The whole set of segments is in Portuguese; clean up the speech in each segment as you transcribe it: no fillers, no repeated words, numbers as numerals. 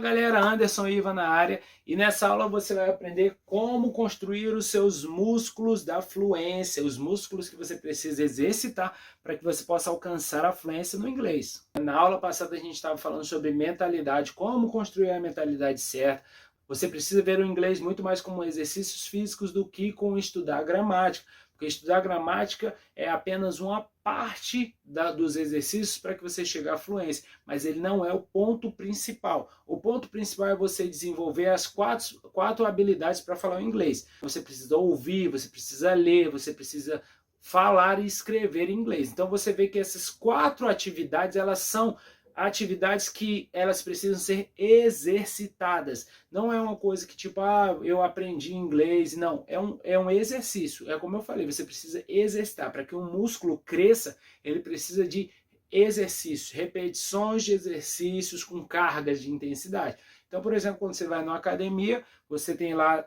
galera, Anderson Iva na área, e nessa aula você vai aprender como construir os seus músculos da fluência, os músculos que você precisa exercitar para que você possa alcançar a fluência no inglês. Na aula passada a gente estava falando sobre mentalidade, como construir a mentalidade certa. Você precisa ver o inglês muito mais como exercícios físicos do que com estudar gramática, porque estudar gramática é apenas uma parte dos exercícios para que você chegue à fluência, mas ele não é o ponto principal. O ponto principal é você desenvolver as quatro habilidades para falar o inglês. Você precisa ouvir, você precisa ler, você precisa falar e escrever em inglês. Então você vê que essas 4 atividades, elas são atividades que elas precisam ser exercitadas. Não é uma coisa que tipo, eu aprendi inglês. Não, é um exercício. É como eu falei, você precisa exercitar. Para que um músculo cresça, ele precisa de exercícios, repetições de exercícios com cargas de intensidade. Então, por exemplo, quando você vai numa academia, você tem lá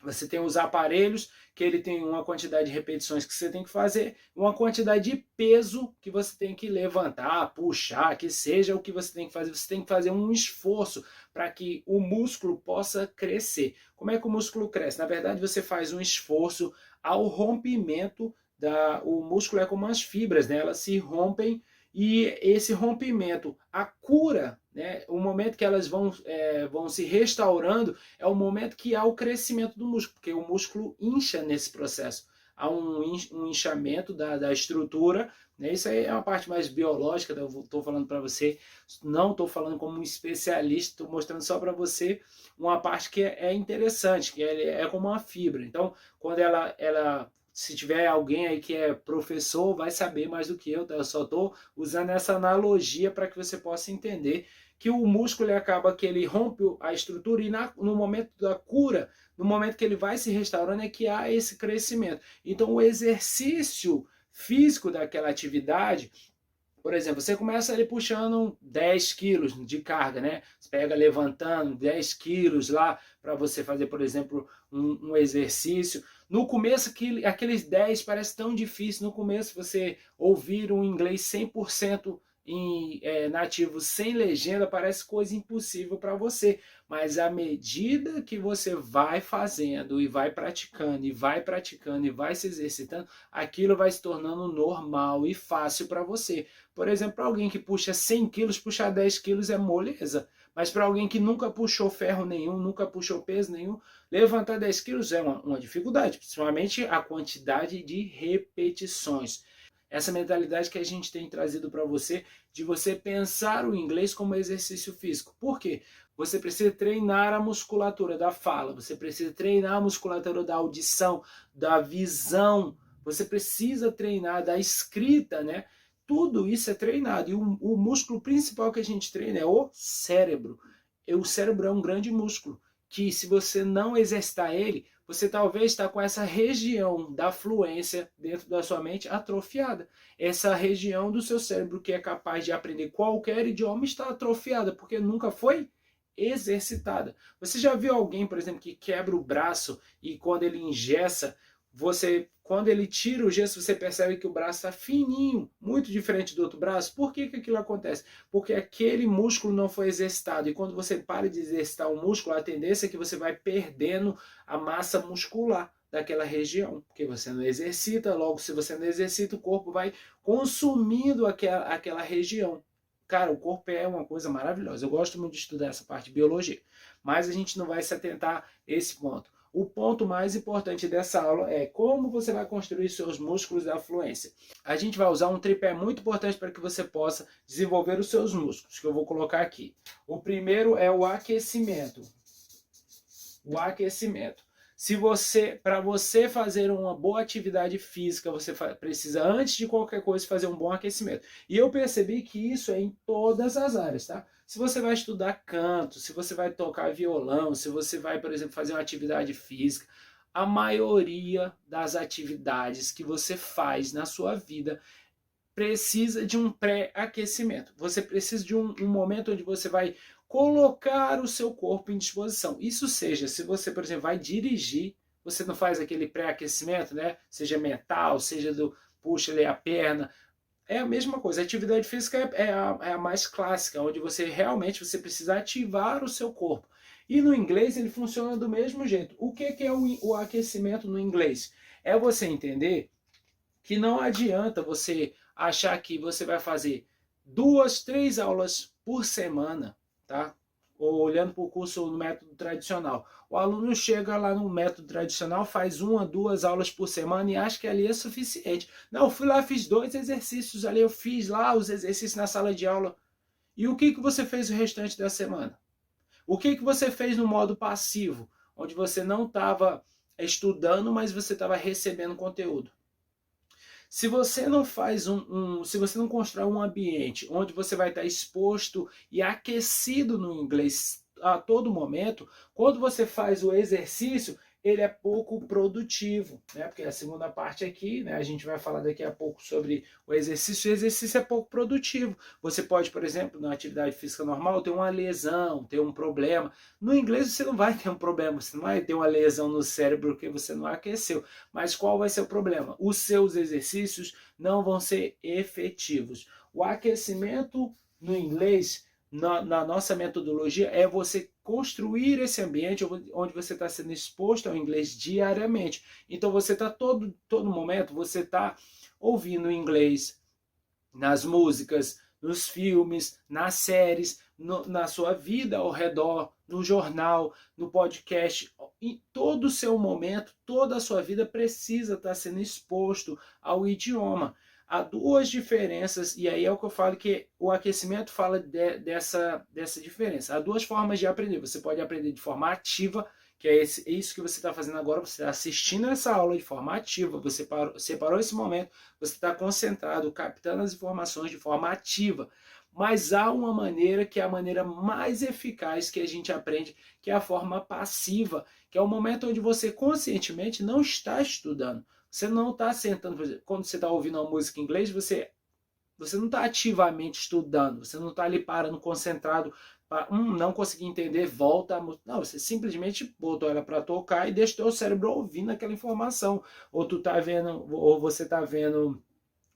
você tem os aparelhos, que ele tem uma quantidade de repetições que você tem que fazer, uma quantidade de peso que você tem que levantar, puxar, que seja o que você tem que fazer. Você tem que fazer um esforço para que o músculo possa crescer. Como é que o músculo cresce? Na verdade, você faz um esforço ao rompimento o músculo é como as fibras, né? Elas se rompem e esse rompimento, a cura, né? O momento que elas vão se restaurando é o momento que há o crescimento do músculo, porque o músculo incha nesse processo. Há um inchamento da estrutura, né? Isso aí é uma parte mais biológica, eu estou falando para você, não estou falando como um especialista, estou mostrando só para você uma parte que é interessante, que é como uma fibra. Então, quando se tiver alguém aí que é professor, vai saber mais do que eu, tá? Eu só estou usando essa analogia para que você possa entender que o músculo acaba que ele rompe a estrutura e no momento da cura, no momento que ele vai se restaurando, é que há esse crescimento. Então, o exercício físico daquela atividade, por exemplo, você começa ali puxando 10 quilos de carga, né? Você pega levantando 10 quilos lá para você fazer, por exemplo, um exercício. No começo, aqueles 10 parece tão difícil. No começo, você ouvir um inglês 100% nativo, sem legenda, parece coisa impossível para você. Mas à medida que você vai fazendo e vai praticando, e vai praticando, e vai se exercitando, aquilo vai se tornando normal e fácil para você. Por exemplo, para alguém que puxa 100 quilos, puxar 10 quilos é moleza. Mas para alguém que nunca puxou ferro nenhum, nunca puxou peso nenhum, levantar 10 quilos é uma dificuldade, principalmente a quantidade de repetições. Essa mentalidade que a gente tem trazido para você, de você pensar o inglês como exercício físico. Por quê? Você precisa treinar a musculatura da fala, você precisa treinar a musculatura da audição, da visão, você precisa treinar da escrita, né? Tudo isso é treinado. E o músculo principal que a gente treina é o cérebro. E o cérebro é um grande músculo que, se você não exercitar ele, você talvez está com essa região da fluência dentro da sua mente atrofiada. Essa região do seu cérebro que é capaz de aprender qualquer idioma está atrofiada, porque nunca foi exercitada. Você já viu alguém, por exemplo, que quebra o braço e quando ele engessa, quando ele tira o gesso, você percebe que o braço está fininho, muito diferente do outro braço. Por que aquilo acontece? Porque aquele músculo não foi exercitado. E quando você para de exercitar o músculo, a tendência é que você vai perdendo a massa muscular daquela região, porque você não exercita. Logo, se você não exercita, o corpo vai consumindo aquela região. Cara, o corpo é uma coisa maravilhosa. Eu gosto muito de estudar essa parte de biologia, mas a gente não vai se atentar a esse ponto. O ponto mais importante dessa aula é como você vai construir seus músculos da fluência. A gente vai usar um tripé muito importante para que você possa desenvolver os seus músculos, que eu vou colocar aqui. O primeiro é o aquecimento. O aquecimento. Para você fazer uma boa atividade física, você precisa, antes de qualquer coisa, fazer um bom aquecimento. E eu percebi que isso é em todas as áreas, tá? Se você vai estudar canto, se você vai tocar violão, se você vai, por exemplo, fazer uma atividade física, a maioria das atividades que você faz na sua vida precisa de um pré-aquecimento. Você precisa de um momento onde você vai colocar o seu corpo em disposição. Isso seja, se você, por exemplo, vai dirigir, você não faz aquele pré-aquecimento, né? Seja mental, seja do puxa ali a perna. é a mesma coisa. A atividade física é a mais clássica, onde você realmente você precisa ativar o seu corpo. E no inglês ele funciona do mesmo jeito. O que é o aquecimento no inglês? É você entender que não adianta você achar que você vai fazer 2, 3 aulas por semana, tá? Ou olhando para o curso no método tradicional. O aluno chega lá no método tradicional, faz 1, 2 aulas por semana e acha que ali é suficiente. Não, eu fui lá, fiz 2 exercícios ali, eu fiz lá os exercícios na sala de aula. E o que você fez o restante da semana? O que você fez no modo passivo, onde você não estava estudando, mas você estava recebendo conteúdo? Se você não faz se você não constrói um ambiente onde você vai estar exposto e aquecido no inglês a todo momento, quando você faz o exercício, ele é pouco produtivo, né? Porque a segunda parte aqui, né, a gente vai falar daqui a pouco sobre o exercício é pouco produtivo. Você pode, por exemplo, na atividade física normal, ter uma lesão, ter um problema. No inglês você não vai ter um problema, você não vai ter uma lesão no cérebro porque você não aqueceu. Mas qual vai ser o problema? Os seus exercícios não vão ser efetivos. O aquecimento no inglês, na nossa metodologia, é você construir esse ambiente onde você está sendo exposto ao inglês diariamente. Então você está todo momento, você está ouvindo inglês nas músicas, nos filmes, nas séries, na sua vida ao redor, no jornal, no podcast. Em todo o seu momento, toda a sua vida precisa estar sendo exposto ao idioma. Há duas diferenças, e aí é o que eu falo que o aquecimento fala dessa diferença. Há duas formas de aprender. Você pode aprender de forma ativa, que é isso que você está fazendo agora, você está assistindo essa aula de forma ativa, você separou esse momento, você está concentrado, captando as informações de forma ativa. Mas há uma maneira que é a maneira mais eficaz que a gente aprende, que é a forma passiva, que é o momento onde você conscientemente não está estudando. Você não está sentando, por exemplo, quando você está ouvindo uma música em inglês, você não está ativamente estudando, você não está ali parando, concentrado, para não conseguir entender, volta. Não, você simplesmente botou ela para tocar e deixa o teu cérebro ouvindo aquela informação. Ou tu tá vendo, ou você está vendo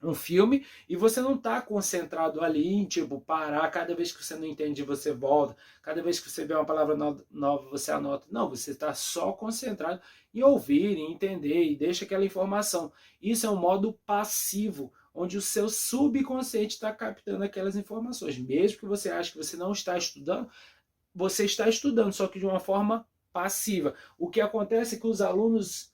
um filme e você não está concentrado ali em tipo parar, cada vez que você não entende você volta, cada vez que você vê uma palavra nova você anota. Não, você está só concentrado em ouvir, em entender e deixa aquela informação. Isso é um modo passivo, onde o seu subconsciente está captando aquelas informações. Mesmo que você ache que você não está estudando, você está estudando, só que de uma forma passiva. O que acontece é que os alunos,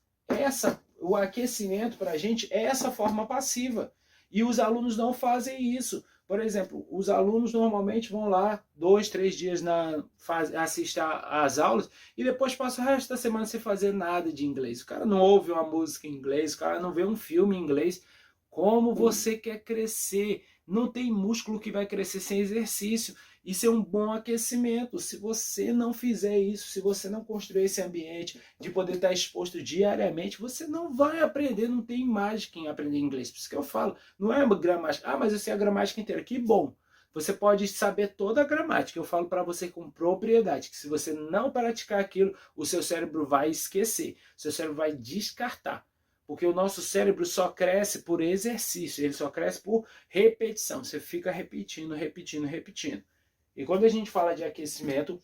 o aquecimento para a gente é essa forma passiva. E os alunos não fazem isso. Por exemplo, os alunos normalmente vão lá 2, 3 dias assistir às aulas e depois passa o resto da semana sem fazer nada de inglês. O cara não ouve uma música em inglês, o cara não vê um filme em inglês. Como você quer crescer? Não tem músculo que vai crescer sem exercício. Isso é um bom aquecimento. Se você não fizer isso, se você não construir esse ambiente de poder estar exposto diariamente, você não vai aprender, não tem mágica em aprender inglês. Por isso que eu falo, não é gramática. Ah, mas eu sei a gramática inteira. Que bom. Você pode saber toda a gramática. Eu falo para você com propriedade, que se você não praticar aquilo, o seu cérebro vai esquecer. O seu cérebro vai descartar. Porque o nosso cérebro só cresce por exercício, ele só cresce por repetição. Você fica repetindo, repetindo, repetindo. E quando a gente fala de aquecimento,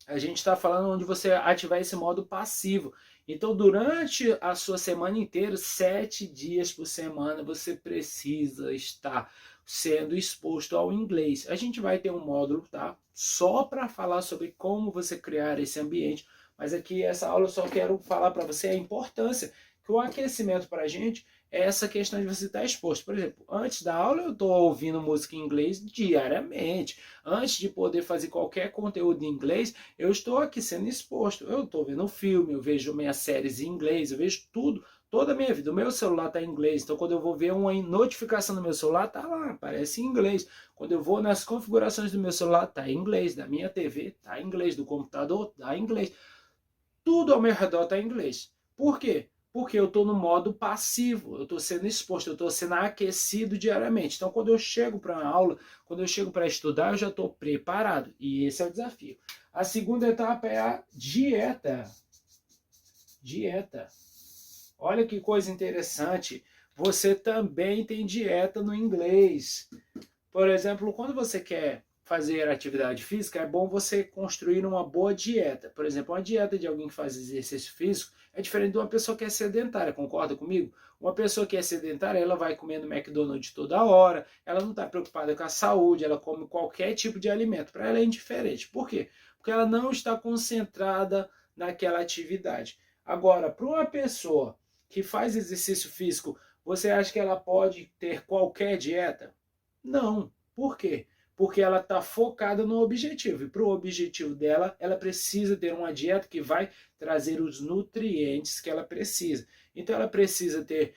a gente está falando onde você ativar esse modo passivo. Então, durante a sua semana inteira, 7 dias por semana, você precisa estar sendo exposto ao inglês. A gente vai ter um módulo, tá? Só para falar sobre como você criar esse ambiente. Mas aqui, essa aula, eu só quero falar para você a importância que o aquecimento para a gente é essa questão de você estar exposto. Por exemplo, antes da aula eu estou ouvindo música em inglês diariamente. Antes de poder fazer qualquer conteúdo em inglês, eu estou aqui sendo exposto. Eu estou vendo um filme, eu vejo minhas séries em inglês, eu vejo tudo, toda a minha vida. O meu celular está em inglês, então quando eu vou ver uma notificação no meu celular, está lá, aparece em inglês. Quando eu vou nas configurações do meu celular, está em inglês. Da minha TV, está em inglês. Do computador, está em inglês. Tudo ao meu redor está em inglês. Por quê? Porque eu estou no modo passivo, eu estou sendo exposto, eu estou sendo aquecido diariamente. Então, quando eu chego para uma aula, quando eu chego para estudar, eu já estou preparado. E esse é o desafio. A segunda etapa é a dieta. Dieta. Olha que coisa interessante. você também tem dieta no inglês. Por exemplo, quando você quer fazer atividade física, é bom você construir uma boa dieta. Por exemplo, uma dieta de alguém que faz exercício físico é diferente de uma pessoa que é sedentária, concorda comigo? Uma pessoa que é sedentária, ela vai comendo McDonald's toda hora, ela não está preocupada com a saúde, ela come qualquer tipo de alimento. Para ela é indiferente. Por quê? Porque ela não está concentrada naquela atividade. Agora, para uma pessoa que faz exercício físico, você acha que ela pode ter qualquer dieta? Não. Por quê? Porque ela está focada no objetivo. E para o objetivo dela, ela precisa ter uma dieta que vai trazer os nutrientes que ela precisa. Então ela precisa ter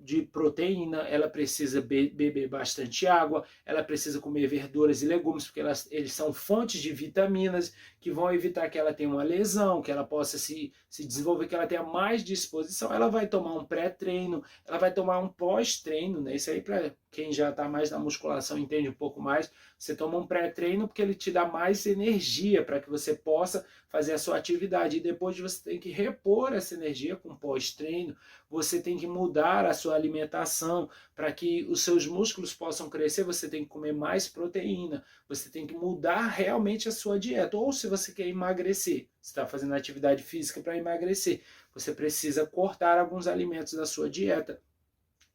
de proteína, ela precisa beber bastante água, ela precisa comer verduras e legumes, porque eles são fontes de vitaminas que vão evitar que ela tenha uma lesão, que ela possa se desenvolver, que ela tenha mais disposição. Ela vai tomar um pré-treino, ela vai tomar um pós-treino, né? Isso aí para quem já está mais na musculação entende um pouco mais. Você toma um pré-treino porque ele te dá mais energia para que você possa fazer a sua atividade. E depois você tem que repor essa energia com pós-treino. Você tem que mudar a sua alimentação para que os seus músculos possam crescer. Você tem que comer mais proteína. Você tem que mudar realmente a sua dieta. Ou se você quer emagrecer, você está fazendo atividade física para emagrecer, você precisa cortar alguns alimentos da sua dieta.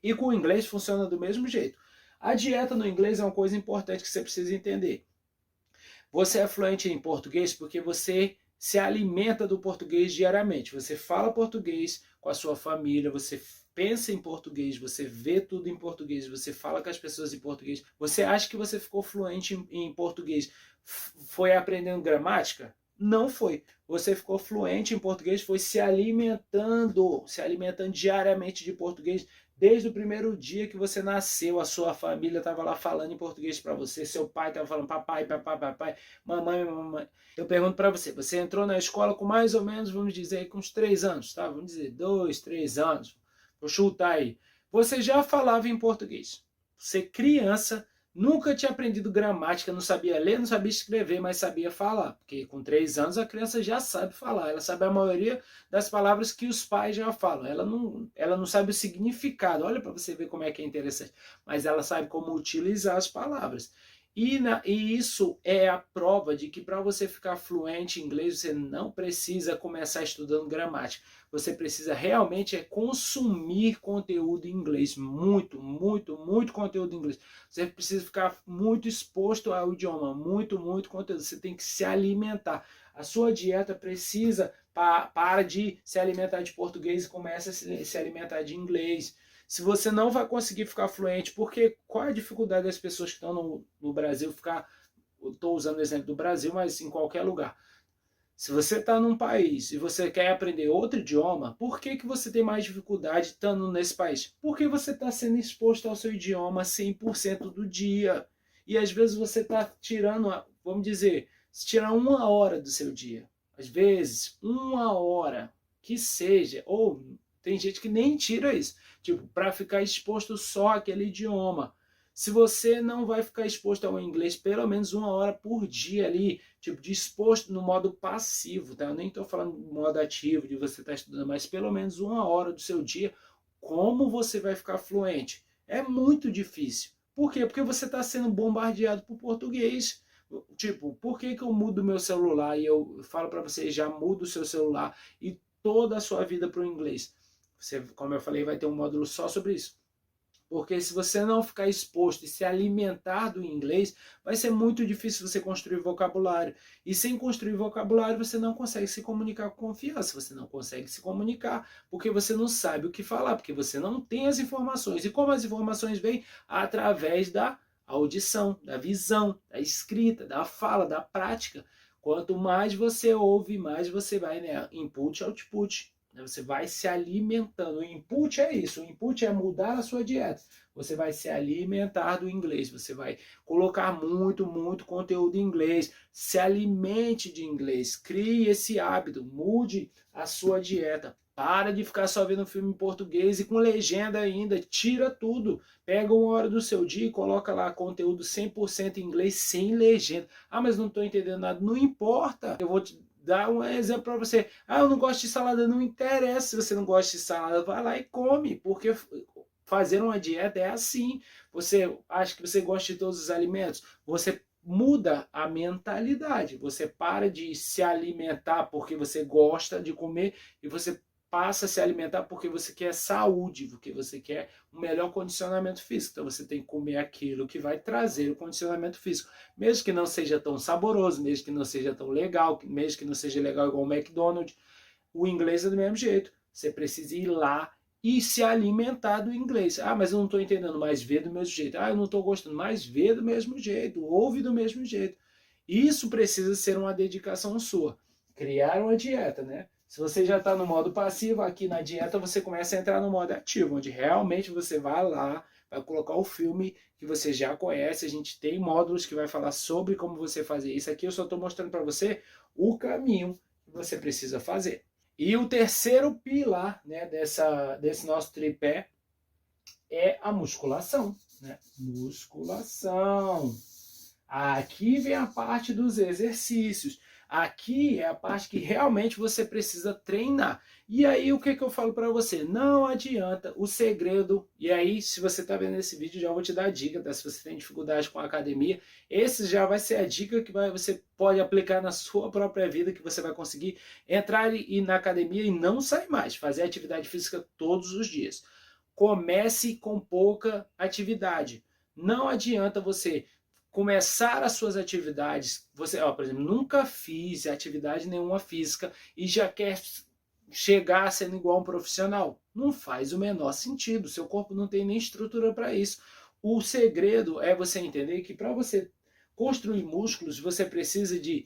E com o inglês funciona do mesmo jeito. A dieta no inglês é uma coisa importante que você precisa entender. Você é fluente em português porque você se alimenta do português diariamente. Você fala português com a sua família, você pensa em português, você vê tudo em português, você fala com as pessoas em português. Você acha que você ficou fluente em português? Foi aprendendo gramática? Não foi. Você ficou fluente em português, foi se alimentando diariamente de português. Desde o primeiro dia que você nasceu, a sua família estava lá falando em português para você, seu pai estava falando papai, papai, papai, mamãe, mamãe. Eu pergunto para você, você entrou na escola com mais ou menos, vamos dizer, com uns 3 anos, tá? Vamos dizer, 2, 3 anos, vou chutar aí. Você já falava em português. Você criança, nunca tinha aprendido gramática, não sabia ler, não sabia escrever, mas sabia falar. Porque com 3 anos a criança já sabe falar. Ela sabe a maioria das palavras que os pais já falam. Ela não sabe o significado. Olha para você ver como é que é interessante. Mas ela sabe como utilizar as palavras. E isso é a prova de que para você ficar fluente em inglês, você não precisa começar estudando gramática. Você precisa realmente consumir conteúdo em inglês. Muito, muito, muito conteúdo em inglês. Você precisa ficar muito exposto ao idioma. Muito, muito conteúdo. Você tem que se alimentar. A sua dieta precisa, para de se alimentar de português e começa a se alimentar de inglês. Se você não vai conseguir ficar fluente, porque qual é a dificuldade das pessoas que estão no Brasil ficar, estou usando o exemplo do Brasil, mas em qualquer lugar. Se você está num país e você quer aprender outro idioma, por que você tem mais dificuldade estando nesse país? Porque você está sendo exposto ao seu idioma 100% do dia. E às vezes você está tirando, vamos dizer, se tirar 1 hora do seu dia. Às vezes, 1 hora, que seja, ou tem gente que nem tira isso, tipo, para ficar exposto só àquele idioma. Se você não vai ficar exposto ao inglês pelo menos 1 hora por dia ali, tipo, disposto no modo passivo, tá? Eu nem estou falando no modo ativo, de você estar estudando, mas pelo menos 1 hora do seu dia, como você vai ficar fluente? É muito difícil. Por quê? Porque você está sendo bombardeado por português. Tipo, por que eu mudo meu celular e eu falo para você, já muda o seu celular e toda a sua vida para o inglês? Você, como eu falei, vai ter um módulo só sobre isso. Porque se você não ficar exposto e se alimentar do inglês, vai ser muito difícil você construir vocabulário. E sem construir vocabulário, você não consegue se comunicar com confiança. Você não consegue se comunicar porque você não sabe o que falar, porque você não tem as informações. E como as informações vêm? Através da audição, da visão, da escrita, da fala, da prática. Quanto mais você ouve, mais você vai, né? Input, output. Você vai se alimentando. O input é isso. O input é mudar a sua dieta. Você vai se alimentar do inglês. Você vai colocar muito, muito conteúdo em inglês. Se alimente de inglês. Crie esse hábito. Mude a sua dieta. Para de ficar só vendo filme em português e com legenda ainda. Tira tudo. Pega 1 hora do seu dia e coloca lá conteúdo 100% em inglês sem legenda. Ah, mas não estou entendendo nada. Não importa. Eu vou te dar um exemplo para você. Ah, eu não gosto de salada. Não interessa se você não gosta de salada. Vai lá e come. Porque fazer uma dieta é assim. Você acha que você gosta de todos os alimentos? Você muda a mentalidade. Você para de se alimentar porque você gosta de comer e você passa a se alimentar porque você quer saúde, porque você quer um melhor condicionamento físico. Então você tem que comer aquilo que vai trazer o condicionamento físico. Mesmo que não seja tão saboroso, mesmo que não seja tão legal, mesmo que não seja legal igual o McDonald's, o inglês é do mesmo jeito. Você precisa ir lá e se alimentar do inglês. Ah, mas eu não estou entendendo, mas vê do mesmo jeito. Ah, eu não estou gostando, mas vê do mesmo jeito, ouve do mesmo jeito. Isso precisa ser uma dedicação sua. Criar uma dieta, né? Se você já está no modo passivo, aqui na dieta você começa a entrar no modo ativo, onde realmente você vai lá, vai colocar o filme que você já conhece. A gente tem módulos que vai falar sobre como você fazer isso. Aqui eu só estou mostrando para você o caminho que você precisa fazer. E o terceiro pilar, né, desse nosso tripé é a musculação. Né? Musculação. Aqui vem a parte dos exercícios. Aqui é a parte que realmente você precisa treinar. E aí o que eu falo para você? Não adianta, o segredo, e aí se você está vendo esse vídeo já vou te dar a dica, tá? Se você tem dificuldade com a academia, esse já vai ser a dica que você pode aplicar na sua própria vida, que você vai conseguir entrar e ir na academia e não sair mais, fazer atividade física todos os dias. Comece com pouca atividade. Não adianta você começar as suas atividades, você, por exemplo, nunca fiz atividade nenhuma física e já quer chegar sendo igual a um profissional. Não faz o menor sentido, seu corpo não tem nem estrutura para isso. O segredo é você entender que para você construir músculos, você precisa de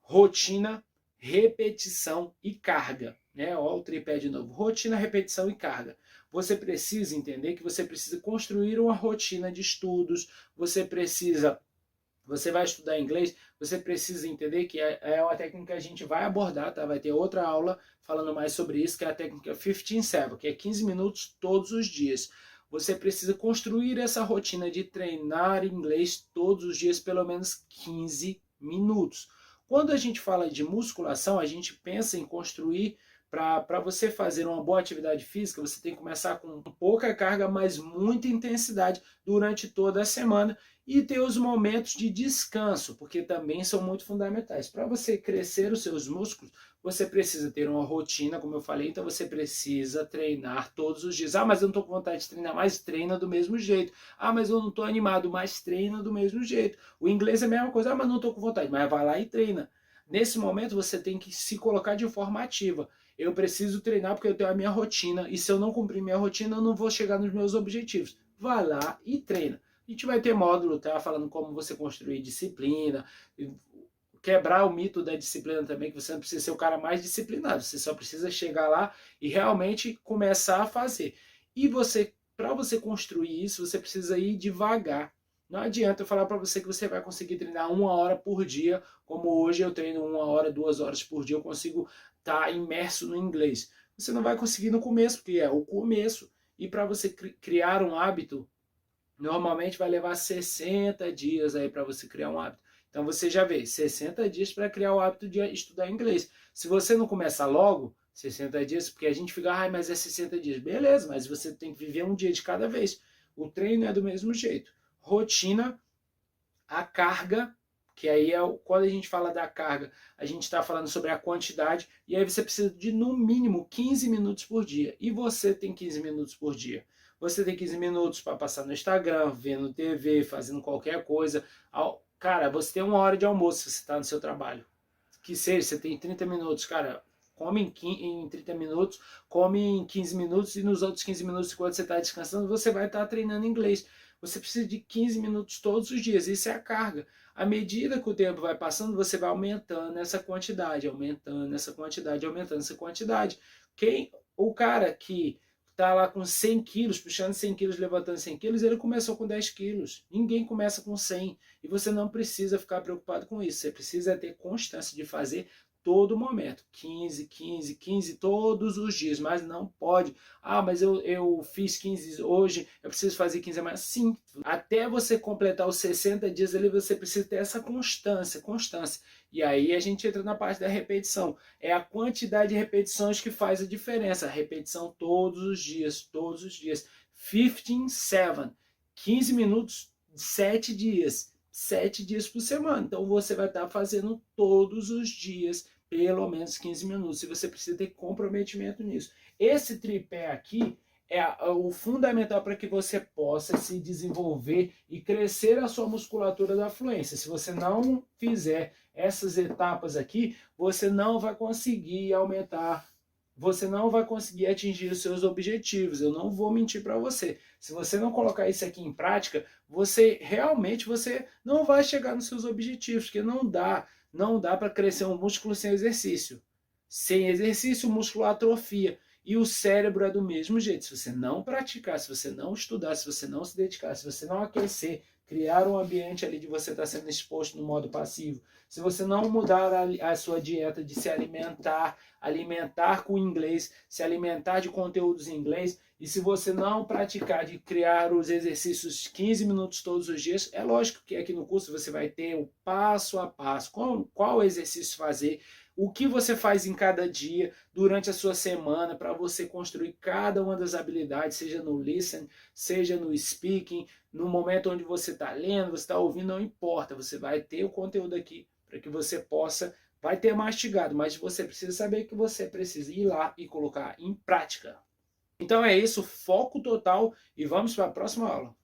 rotina, repetição e carga. Né? Olha o tripé de novo, rotina, repetição e carga. Você precisa entender que você precisa construir uma rotina de estudos, você vai estudar inglês, você precisa entender que é uma técnica que a gente vai abordar, tá? Vai ter outra aula falando mais sobre isso, que é a técnica 15-7, que é 15 minutos todos os dias. Você precisa construir essa rotina de treinar inglês todos os dias, pelo menos 15 minutos. Quando a gente fala de musculação, a gente pensa em construir, para você fazer uma boa atividade física, você tem que começar com pouca carga, mas muita intensidade durante toda a semana e ter os momentos de descanso, porque também são muito fundamentais. Para você crescer os seus músculos, você precisa ter uma rotina, como eu falei, então você precisa treinar todos os dias. Ah, mas eu não estou com vontade de treinar, mas treina do mesmo jeito. Ah, mas eu não estou animado, mas treina do mesmo jeito. O inglês é a mesma coisa, ah, mas não estou com vontade, mas vai lá e treina. Nesse momento você tem que se colocar de forma ativa. Eu preciso treinar porque eu tenho a minha rotina e se eu não cumprir minha rotina, eu não vou chegar nos meus objetivos. Vai lá e treina. A gente vai ter módulo, tá? Falando como você construir disciplina, quebrar o mito da disciplina também, que você não precisa ser o cara mais disciplinado, você só precisa chegar lá e realmente começar a fazer. E para você construir isso, você precisa ir devagar. Não adianta eu falar para você que você vai conseguir treinar 1 hora por dia, como hoje eu treino 1 hora, 2 horas por dia, eu consigo estar imerso no inglês. Você não vai conseguir no começo, porque é o começo. E para você criar um hábito, normalmente vai levar 60 dias aí para você criar um hábito. Então você já vê, 60 dias para criar o hábito de estudar inglês. Se você não começar logo, 60 dias, porque a gente fica, mas é 60 dias. Beleza, mas você tem que viver um dia de cada vez. O treino é do mesmo jeito. Rotina, a carga, que aí quando a gente fala da carga, a gente está falando sobre a quantidade, e aí você precisa de no mínimo 15 minutos por dia. E você tem 15 minutos por dia. Você tem 15 minutos para passar no Instagram, vendo TV, fazendo qualquer coisa. Cara, você tem 1 hora de almoço se você está no seu trabalho. Que seja, você tem 30 minutos, cara, come em 30 minutos, come em 15 minutos e nos outros 15 minutos, enquanto você está descansando, você vai estar treinando inglês. Você precisa de 15 minutos todos os dias, isso é a carga. À medida que o tempo vai passando, você vai aumentando essa quantidade, aumentando essa quantidade, aumentando essa quantidade. O cara que está lá com 100 quilos, puxando 100 quilos, levantando 100 quilos, ele começou com 10 quilos. Ninguém começa com 100. E você não precisa ficar preocupado com isso. Você precisa ter constância de fazer todo momento. 15, 15, 15 todos os dias. Mas não pode. Ah, mas eu fiz 15 hoje, eu preciso fazer 15 amanhã. Sim, até você completar os 60 dias ali, você precisa ter essa constância. E aí a gente entra na parte da repetição. É a quantidade de repetições que faz a diferença. A repetição todos os dias, todos os dias. 15-7, 15 minutos, 7 dias, 7 dias por semana. Então você vai estar fazendo todos os dias, pelo menos 15 minutos, e você precisa ter comprometimento nisso. Esse tripé aqui é o fundamental para que você possa se desenvolver e crescer a sua musculatura da fluência. Se você não fizer essas etapas aqui, você não vai conseguir aumentar, você não vai conseguir atingir os seus objetivos. Eu não vou mentir para você. Se você não colocar isso aqui em prática, você não vai chegar nos seus objetivos, porque não dá para crescer um músculo sem exercício. Sem exercício, o músculo atrofia. E o cérebro é do mesmo jeito. Se você não praticar, se você não estudar, se você não se dedicar, se você não aquecer, criar um ambiente ali de você estar sendo exposto no modo passivo, se você não mudar a sua dieta de se alimentar com inglês, se alimentar de conteúdos em inglês, e se você não praticar de criar os exercícios 15 minutos todos os dias, é lógico que aqui no curso você vai ter o passo a passo, qual exercício fazer, o que você faz em cada dia, durante a sua semana, para você construir cada uma das habilidades, seja no listen, seja no speaking, no momento onde você está lendo, você está ouvindo, não importa, você vai ter o conteúdo aqui para que você possa, vai ter mastigado, mas você precisa saber que você precisa ir lá e colocar em prática. Então é isso, foco total e vamos para a próxima aula.